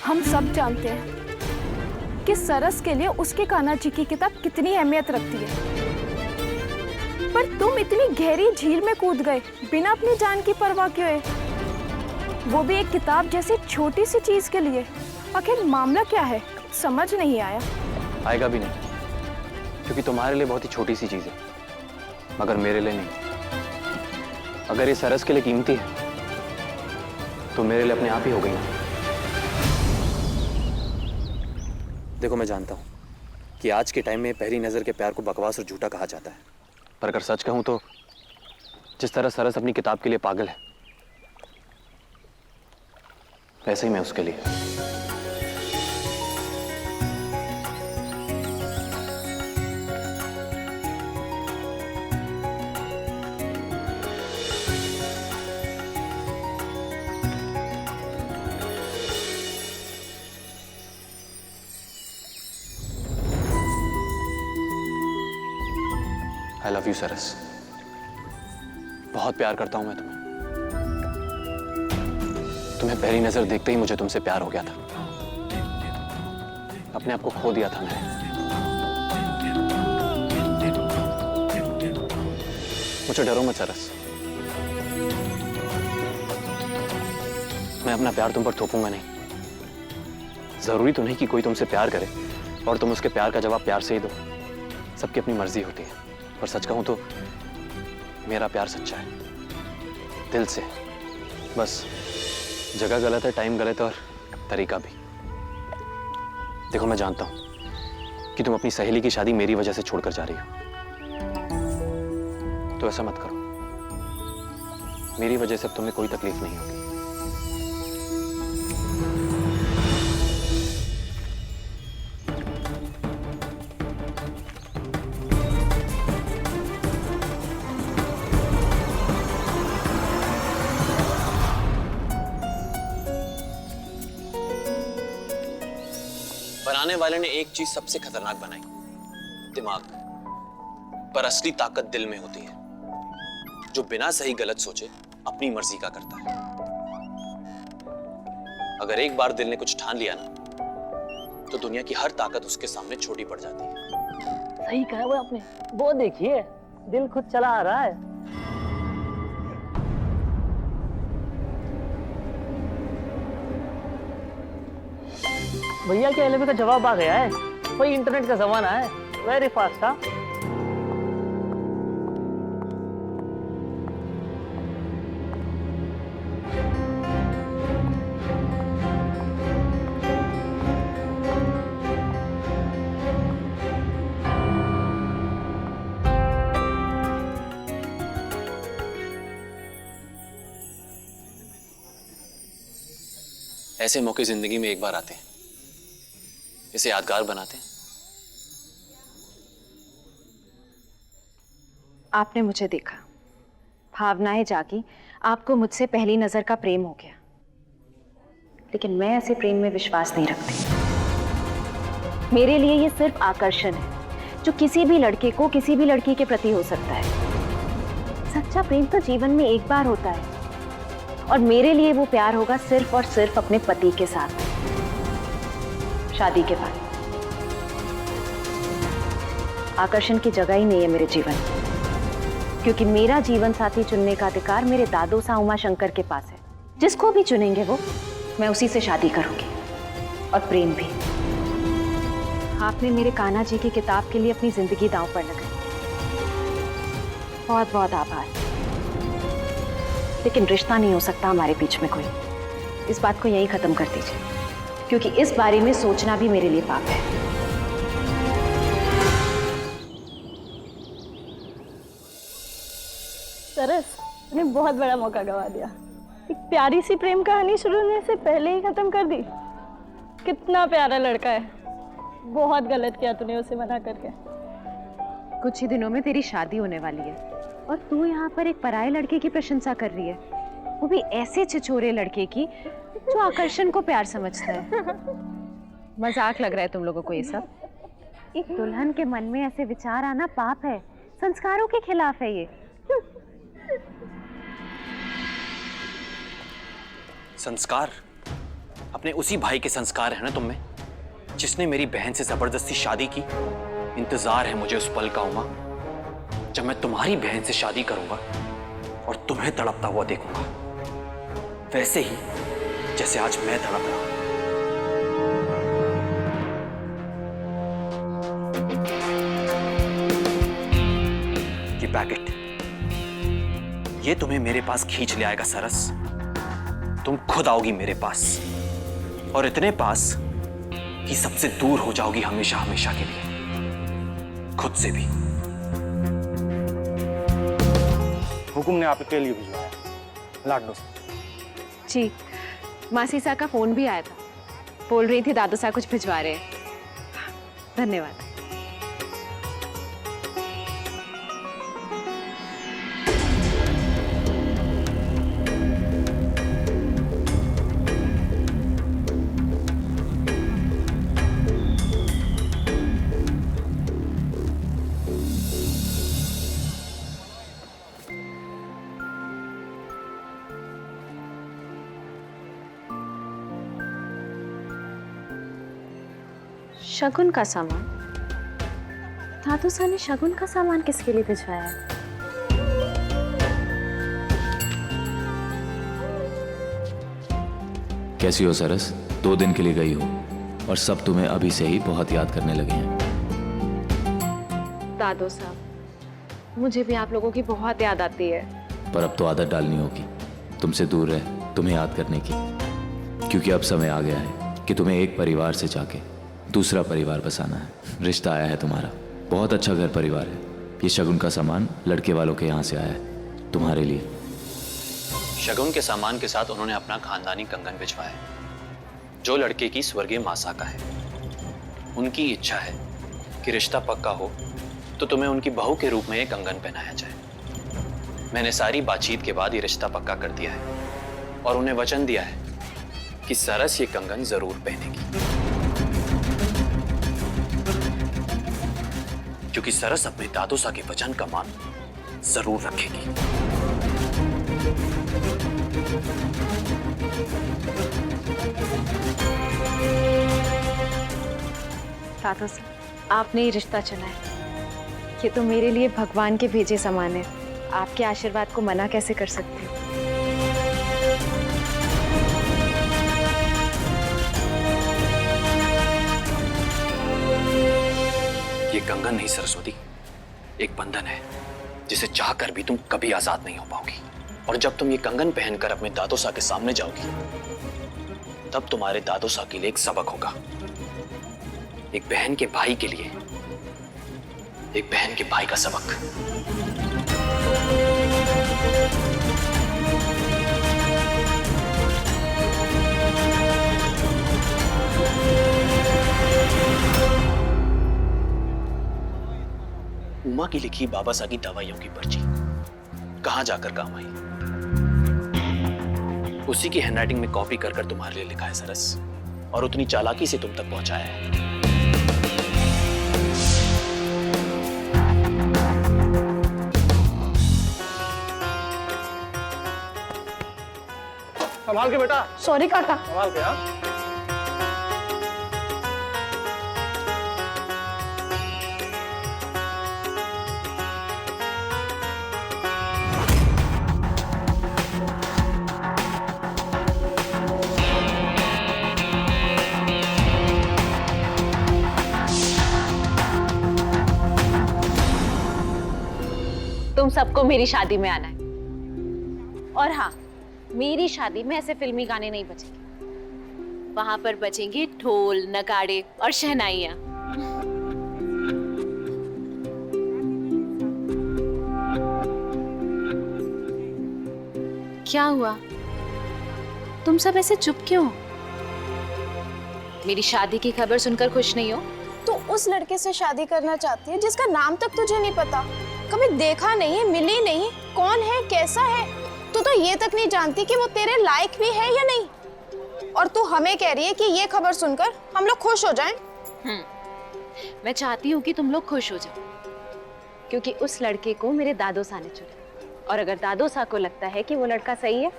हम सब जानते हैं कि सरस के लिए उसके कान्हा जी की किताब कितनी अहमियत रखती है, पर तुम इतनी गहरी झील में कूद गए बिना अपनी जान की परवाह किए, वो भी एक किताब जैसी छोटी सी चीज के लिए। आखिर मामला क्या है, समझ नहीं आया। आएगा भी नहीं, क्योंकि तुम्हारे लिए बहुत ही छोटी सी चीज है, मगर मेरे लिए नहीं। अगर ये सरस के लिए कीमती है तो मेरे लिए अपने आप ही हो गई ना। देखो, मैं जानता हूं कि आज के टाइम में पहली नजर के प्यार को बकवास और झूठा कहा जाता है, पर अगर सच कहूं तो जिस तरह सरस अपनी किताब के लिए पागल है, वैसे ही मैं उसके लिए। आई लव यू सरस, बहुत प्यार करता हूं मैं तुम्हें। तुम्हें पहली नजर देखते ही मुझे तुमसे प्यार हो गया था। अपने आप को खो दिया था मैंने। मुझे डरो मत सरस, मैं अपना प्यार तुम पर थोपूंगा नहीं। जरूरी तो नहीं कि कोई तुमसे प्यार करे और तुम उसके प्यार का जवाब प्यार से ही दो। सबकी अपनी मर्जी होती है, पर सच कहूं तो मेरा प्यार सच्चा है, दिल से। बस जगह गलत है, टाइम गलत है और तरीका भी। देखो, मैं जानता हूं कि तुम अपनी सहेली की शादी मेरी वजह से छोड़कर जा रही हो, तो ऐसा मत करो। मेरी वजह से अब तुम्हें कोई तकलीफ नहीं होगी। बनाने वाले ने एक चीज सबसे खतरनाक बनाई, दिमाग। पर असली ताकत दिल में होती है, जो बिना सही गलत सोचे अपनी मर्जी का करता है। अगर एक बार दिल ने कुछ ठान लिया ना, तो दुनिया की हर ताकत उसके सामने छोटी पड़ जाती है। सही कहा वो आपने। वो देखिए, दिल खुद चला आ रहा है। भैया के एलबी का जवाब आ गया है। वही इंटरनेट का जमाना है, वेरी फास्ट। हाँ, ऐसे मौके जिंदगी में एक बार आते हैं, इसे यादगार बनाते हैं। आपने मुझे देखा, भावनाएं जागी, आपको मुझसे पहली नजर का प्रेम हो गया, लेकिन मैं ऐसे प्रेम में विश्वास नहीं रखती। मेरे लिए ये सिर्फ आकर्षण है, जो किसी भी लड़के को किसी भी लड़की के प्रति हो सकता है। सच्चा प्रेम तो जीवन में एक बार होता है, और मेरे लिए वो प्यार होगा सिर्फ और सिर्फ अपने पति के साथ, शादी के बाद। आकर्षण की जगह ही नहीं है मेरे जीवन में, क्योंकि मेरा जीवन साथी चुनने का अधिकार मेरे दादो सा उमा शंकर के पास है। जिसको भी चुनेंगे वो, मैं उसी से शादी करूंगी, और प्रेम भी। आपने मेरे कान्हा जी की किताब के लिए अपनी जिंदगी दांव पर लगाई, बहुत बहुत आभार। लेकिन रिश्ता नहीं हो सकता हमारे बीच में कोई। इस बात को यहीं खत्म कर दीजिए, क्योंकि इस बारे में सोचना भी मेरे लिए पाप है। सरस, तूने बहुत बड़ा मौका गवा दिया। एक प्यारी सी प्रेम कहानी शुरू होने से पहले ही खत्म कर दी। कितना प्यारा लड़का है, बहुत गलत किया तूने उसे मना करके। कुछ ही दिनों में तेरी शादी होने वाली है, और तू यहाँ पर एक पराये लड़के की प्रशंसा कर रही है, वो भी ऐसे छिछोरे लड़के की जो आकर्षण को प्यार समझता है। मजाक लग रहा है तुम लोगों को ये सब? एक दुल्हन के मन में ऐसे विचार आना पाप है, संस्कारों के खिलाफ है ये। संस्कार? अपने उसी भाई के संस्कार है ना तुम में, जिसने मेरी बहन से जबरदस्ती शादी की। इंतजार है मुझे उस पल का उमा, जब मैं तुम्हारी बहन से शादी करूंगा और तुम्हें तड़पता हुआ देखूंगा, वैसे ही जैसे आज मैं तड़प रहा हूं। ये पैकेट, ये तुम्हें मेरे पास खींच ले आएगा सरस। तुम खुद आओगी मेरे पास, और इतने पास कि सबसे दूर हो जाओगी हमेशा हमेशा के लिए, खुद से भी। हुकुम ने आपके लिए भिजवाया लाडलो से। जी, मासी सा का फोन भी आया था, बोल रही थी दादू सा कुछ भिजवा रहे हैं। धन्यवाद। शगुन का सामान? दादू सा ने शगुन का सामान किसके लिए भिजवाया है? कैसी हो सरस? 2 दिन के लिए गई हो और सब तुम्हें अभी से ही बहुत याद करने लगे हैं। दादू साहब, मुझे भी आप लोगों की बहुत याद आती है। पर अब तो आदत डालनी होगी तुमसे दूर रह तुम्हें याद करने की, क्योंकि अब समय आ गया है कि तुम्हें एक परिवार से जाके दूसरा परिवार बसाना है। रिश्ता आया है तुम्हारा, बहुत अच्छा घर परिवार है। ये शगुन का सामान लड़के वालों के यहाँ से आया है तुम्हारे लिए। शगुन के सामान के साथ उन्होंने अपना खानदानी कंगन भिजवाया, जो लड़के की स्वर्गीय मासा का है। उनकी इच्छा है कि रिश्ता पक्का हो तो तुम्हें उनकी बहू के रूप में एक कंगन पहनाया जाए। मैंने सारी बातचीत के बाद ये रिश्ता पक्का कर दिया है और उन्हें वचन दिया है कि सरस ये कंगन जरूर पहनेगी, क्योंकि सरस अपने दादू सा के वचन का मान जरूर रखेगी। दादू सा, आपने ही रिश्ता चुना है। ये तो मेरे लिए भगवान के भेजे समान है। आपके आशीर्वाद को मना कैसे कर सकती हूँ? ये कंगन नहीं सरस्वती, एक बंधन है जिसे चाहकर भी तुम कभी आजाद नहीं हो पाओगी। और जब तुम ये कंगन पहनकर अपने दादू सा के सामने जाओगी, तब तुम्हारे दादू सा के लिए एक सबक होगा। एक बहन के भाई के लिए एक बहन के भाई का सबक। उमा की लिखी बाबा सा की दवाइयों की पर्ची कहां जाकर काम आई? उसी की हैंडराइटिंग में कॉपी कर कर तुम्हारे लिए लिखा है सरस, और उतनी चालाकी से तुम तक पहुंचाया है। संभाल के बेटा, सॉरी काका। संभाल के। हाँ, तुम सबको मेरी शादी में आना है। और हाँ, मेरी शादी में ऐसे फिल्मी गाने नहीं बजेंगे। वहां पर बजेंगे ढोल, नगाड़े और शहनाइयां। क्या हुआ? तुम सब ऐसे चुप क्यों? मेरी शादी की खबर सुनकर खुश नहीं हो? तू उस लड़के से शादी करना चाहती है जिसका नाम तक तुझे नहीं पता, कभी देखा नहीं है, मिली नहीं, कौन है, कैसा है, तू तो ये तक नहीं जानती कि वो तेरे लायक भी है या नहीं। और तू हमें कह रही है कि ये खबर सुनकर हम लोग खुश हो जाएं? मैं चाहती हूँ कि तुम लोग खुश हो जाओ, क्योंकि उस लड़के को मेरे दादू सा ने चुना। और अगर दादू सा को लगता है कि वो लड़का सही है,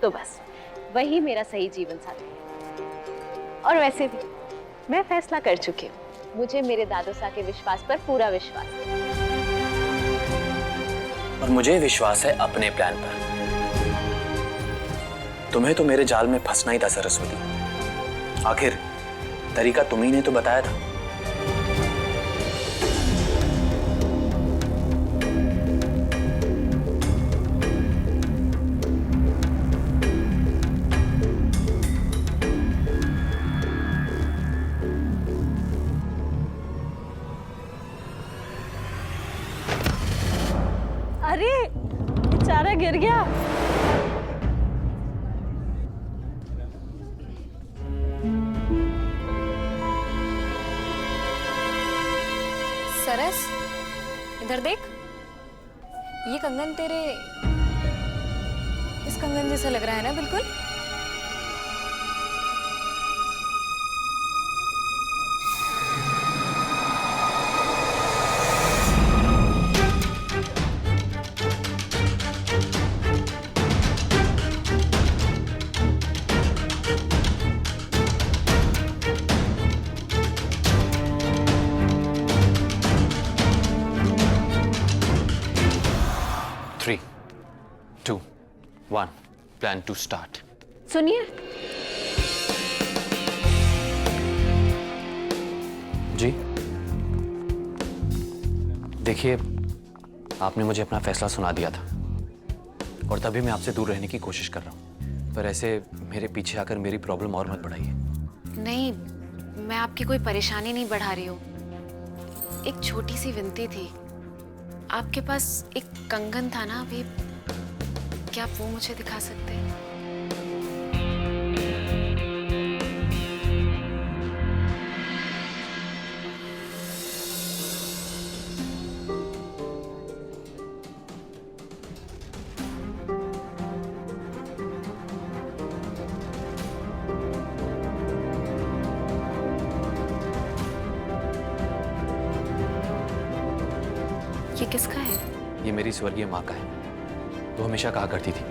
तो बस वही मेरा सही जीवन साथी है। और वैसे भी मैं फैसला कर चुकी हूँ, मुझे मेरे दादू साहब के विश्वास पर पूरा विश्वास है। और मुझे विश्वास है अपने प्लान पर। तुम्हें तो मेरे जाल में फंसना ही था सरस्वती। आखिर तरीका तुम्ही ने तो बताया था। अरे बेचारा गिर गया। सरस, इधर देख। ये कंगन तेरे इस कंगन जैसा लग रहा है ना बिल्कुल। Three, 2, 1, plan to start. सुनिए, जी देखिए, आपने मुझे अपना फैसला सुना दिया था और तभी मैं आपसे दूर रहने की कोशिश कर रहा हूँ। पर ऐसे मेरे पीछे आकर मेरी प्रॉब्लम और मत बढ़ाइए। नहीं, मैं आपकी कोई परेशानी नहीं बढ़ा रही हूँ। एक छोटी सी विनती थी। आपके पास एक कंगन था ना अभी, क्या आप वो मुझे दिखा सकते हैं? ये किसका है? ये मेरी स्वर्गीय माँ का है। वो हमेशा कहा करती थी,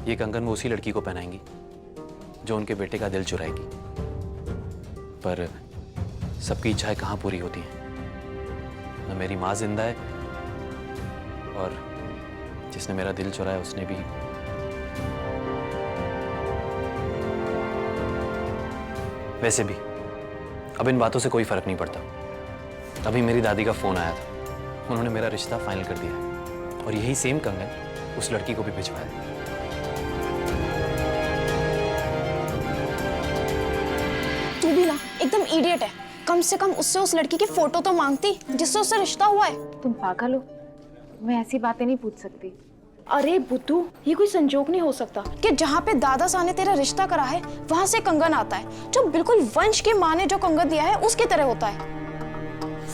ये कंगन वो उसी लड़की को पहनाएंगी जो उनके बेटे का दिल चुराएगी। पर सबकी इच्छाएं कहाँ पूरी होती हैं। न मेरी माँ जिंदा है और जिसने मेरा दिल चुराया उसने भी। वैसे भी अब इन बातों से कोई फर्क नहीं पड़ता। अभी मेरी दादी का फोन आया था, उन्होंने मेरा रिश्ता फाइनल कर दिया है और यही सेम कंगन उस लड़की को भी भिजवाया। तू भी ना एकदम इडियट है। कम से कम उससे उस लड़की की फोटो तो मांगती जिससे उससे रिश्ता हुआ है। तुम पागल हो, मैं ऐसी बातें नहीं पूछ सकती। अरे बुद्धू, ये कोई संजोग नहीं हो सकता कि जहाँ पे दादा साहब ने तेरा रिश्ता करा है वहां से कंगन आता है जो बिल्कुल वंश की माँ ने जो कंगन दिया है उसकी तरह होता है।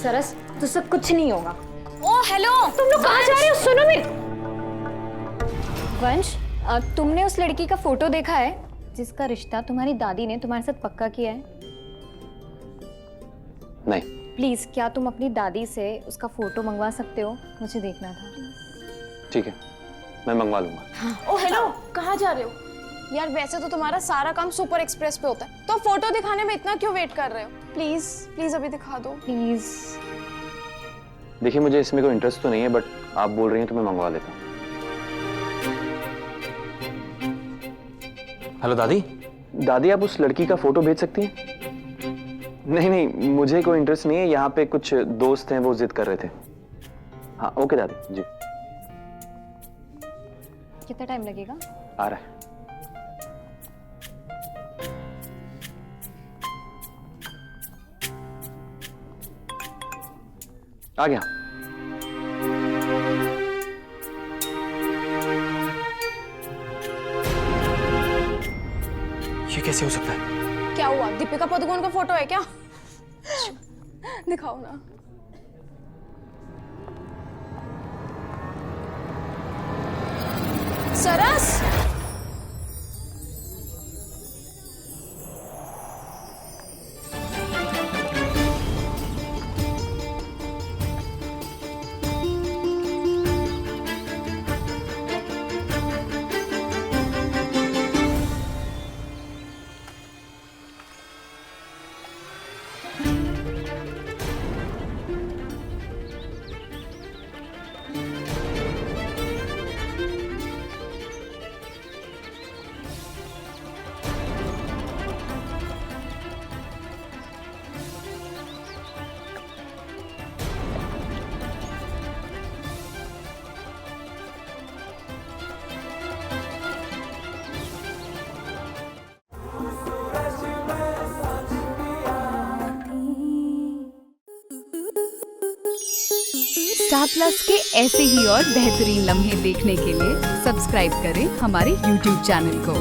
सरस, तुझसे कुछ नहीं होगा। ओ हेलो, तुम लोग कहाँ जा रहे हो? सुनो मेरी। वंश, तुमने उस लड़की का फोटो देखा है जिसका रिश्ता तुम्हारी दादी ने तुम्हारे साथ पक्का किया है? नहीं। प्लीज, क्या तुम अपनी दादी से उसका फोटो मंगवा सकते हो? मुझे देखना था। ठीक है, मैं मंगवा लूंगा। ओ हेलो, कहाँ जा रहे हो? यार वैसे तो तुम्हारा सारा काम सुपर एक्सप्रेस पे होता है, तो फोटो दिखाने में इतना क्यों वेट कर रहे हो? प्लीज प्लीज अभी दिखा दो प्लीज। देखिए, मुझे इसमें कोई इंटरेस्ट तो नहीं है, बट आप बोल रही हैं तो मैं मंगवा लेता हूँ। हेलो दादी। दादी, आप उस लड़की का फोटो भेज सकती हैं? नहीं नहीं, मुझे कोई इंटरेस्ट नहीं है। यहाँ पे कुछ दोस्त हैं, वो जिद कर रहे थे। हाँ ओके दादी जी। कितना टाइम लगेगा? आ रहा है। आ गया। ये कैसे हो सकता है? क्या हुआ? दीपिका पादुकोण का फोटो है क्या? दिखाओ ना। सरस, स्टार प्लस के ऐसे ही और बेहतरीन लम्हे देखने के लिए सब्सक्राइब करें हमारे YouTube चैनल को।